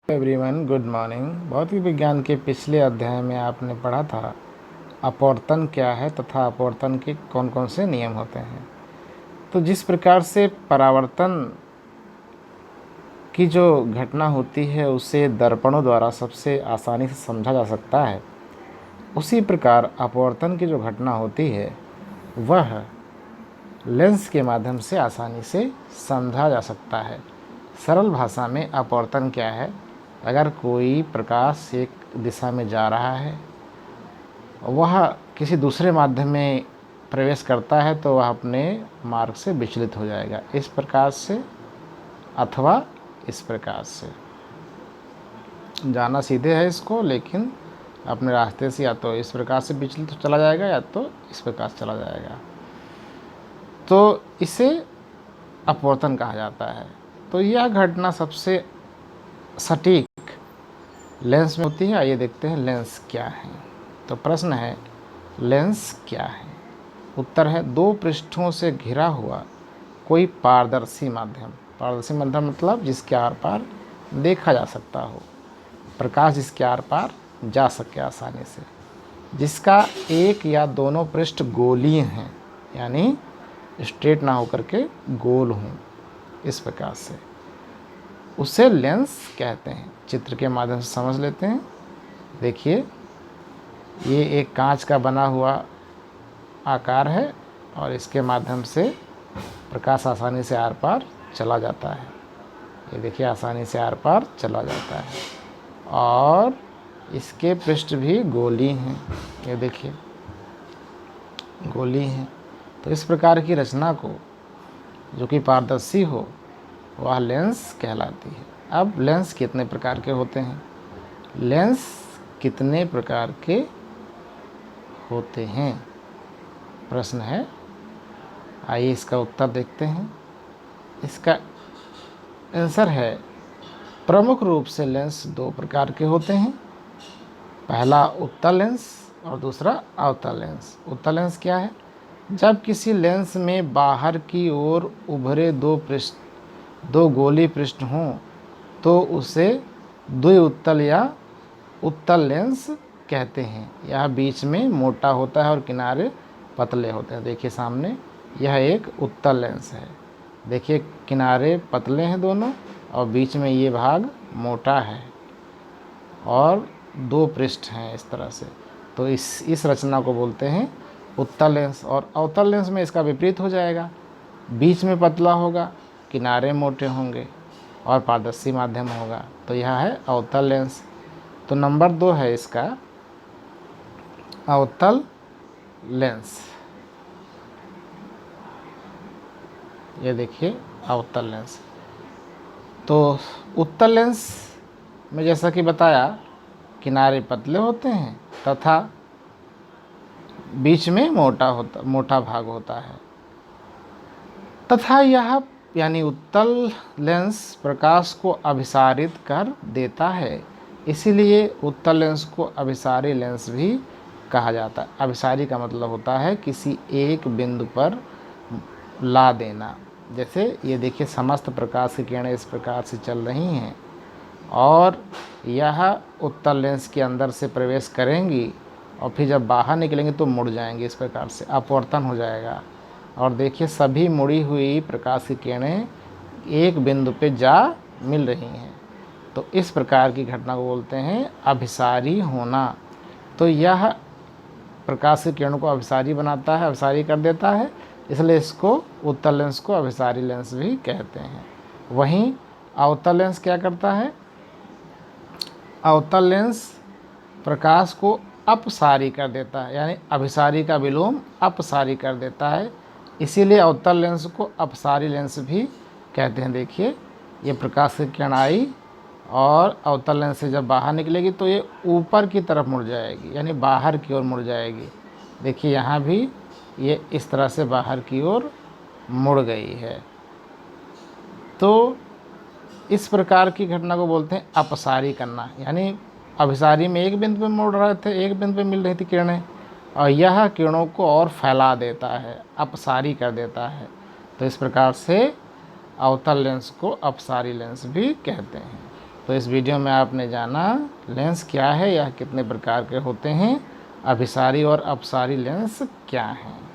Everyone, good morning. भौतिक विज्ञान के पिछले अध्याय में आपने पढ़ा था अपवर्तन क्या है तथा अपवर्तन के कौन कौन से नियम होते हैं। तो जिस प्रकार से परावर्तन की जो घटना होती है उसे दर्पणों द्वारा सबसे आसानी से समझा जा सकता है, उसी प्रकार अपवर्तन की जो घटना होती है वह लेंस के माध्यम से आसानी से समझा जा सकता है। सरल भाषा में अपवर्तन क्या है? अगर कोई प्रकाश एक दिशा में जा रहा है, वह किसी दूसरे माध्यम में प्रवेश करता है तो वह अपने मार्ग से विचलित हो जाएगा, इस प्रकार से अथवा इस प्रकार से। जाना सीधे है इसको, लेकिन अपने रास्ते से या तो इस प्रकार से विचलित चला जाएगा या तो इस प्रकार से चला जाएगा, तो इसे अपवर्तन कहा जाता है। तो यह घटना सबसे सटीक लेंस में होती है। आइए देखते हैं लेंस क्या है। तो प्रश्न है, लेंस क्या है? उत्तर है, दो पृष्ठों से घिरा हुआ कोई पारदर्शी माध्यम। पारदर्शी माध्यम मतलब जिसके आर पार देखा जा सकता हो, प्रकाश जिसके आर पार जा सके आसानी से, जिसका एक या दोनों पृष्ठ गोलीय हैं, यानी स्ट्रेट ना होकर के गोल हों, इस प्रकार से, उसे लेंस कहते हैं। चित्र के माध्यम से समझ लेते हैं। देखिए, ये एक कांच का बना हुआ आकार है और इसके माध्यम से प्रकाश आसानी से आर पार चला जाता है। ये देखिए, आसानी से आर पार चला जाता है और इसके पृष्ठ भी गोली हैं। ये देखिए, गोली हैं। तो इस प्रकार की रचना को, जो कि पारदर्शी हो, वह लेंस कहलाती है। अब लेंस कितने प्रकार के होते हैं? लेंस कितने प्रकार के होते हैं, प्रश्न है। आइए इसका उत्तर देखते हैं। इसका आंसर है, प्रमुख रूप से लेंस दो प्रकार के होते हैं। पहला उत्तल लेंस और दूसरा अवतल लेंस। उत्तल लेंस क्या है? जब किसी लेंस में बाहर की ओर उभरे दो गोली पृष्ठ हों तो उसे द्विउत्तल या उत्तल लेंस कहते हैं। यह बीच में मोटा होता है और किनारे पतले होते हैं। देखिए सामने, यह एक उत्तल लेंस है। देखिए, किनारे पतले हैं दोनों और बीच में ये भाग मोटा है और दो पृष्ठ हैं इस तरह से। तो इस रचना को बोलते हैं उत्तल लेंस। और अवतल लेंस में इसका विपरीत हो जाएगा, बीच में पतला होगा, किनारे मोटे होंगे और पारदर्शी माध्यम होगा। तो यह है अवतल लेंस। तो नंबर 2 है इसका अवतल लेंस। ये देखिए, अवतल लेंस। तो उत्तल लेंस में जैसा कि बताया, किनारे पतले होते हैं तथा बीच में मोटा भाग होता है तथा यह यानी उत्तल लेंस प्रकाश को अभिसारित कर देता है। इसीलिए उत्तल लेंस को अभिसारी लेंस भी कहा जाता है। अभिसारी का मतलब होता है किसी एक बिंदु पर ला देना। जैसे ये देखिए, समस्त प्रकाश की किरणें इस प्रकार से चल रही हैं और यह उत्तल लेंस के अंदर से प्रवेश करेंगी और फिर जब बाहर निकलेंगे तो मुड़ जाएंगे, इस प्रकार से अपवर्तन हो जाएगा। और देखिए, सभी मुड़ी हुई प्रकाश की किरणें एक बिंदु पे जा मिल रही हैं। तो इस प्रकार की घटना को बोलते हैं अभिसारी होना। तो यह प्रकाश की किरणों को अभिसारी बनाता है, अभिसारी कर देता है, इसलिए इसको उत्तल लेंस को अभिसारी लेंस भी कहते हैं। वहीं अवतल लेंस क्या करता है? अवतल लेंस प्रकाश को अपसारी कर देता है, यानी अभिसारी का विलोम अपसारी कर देता है। इसीलिए अवतल लेंस को अपसारी लेंस भी कहते हैं। देखिए, ये प्रकाश की किरण आई और अवतल लेंस से जब बाहर निकलेगी तो ये ऊपर की तरफ मुड़ जाएगी, यानी बाहर की ओर मुड़ जाएगी। देखिए, यहाँ भी ये इस तरह से बाहर की ओर मुड़ गई है। तो इस प्रकार की घटना को बोलते हैं अपसारी करना, यानी अभिसारी में एक बिंदु पे मुड़ रहे थे, एक बिंदु पे मिल रही थी किरणें, और यह किरणों को और फैला देता है, अपसारी कर देता है। तो इस प्रकार से अवतल लेंस को अपसारी लेंस भी कहते हैं। तो इस वीडियो में आपने जाना लेंस क्या है या कितने प्रकार के होते हैं, अभिसारी और अपसारी लेंस क्या हैं।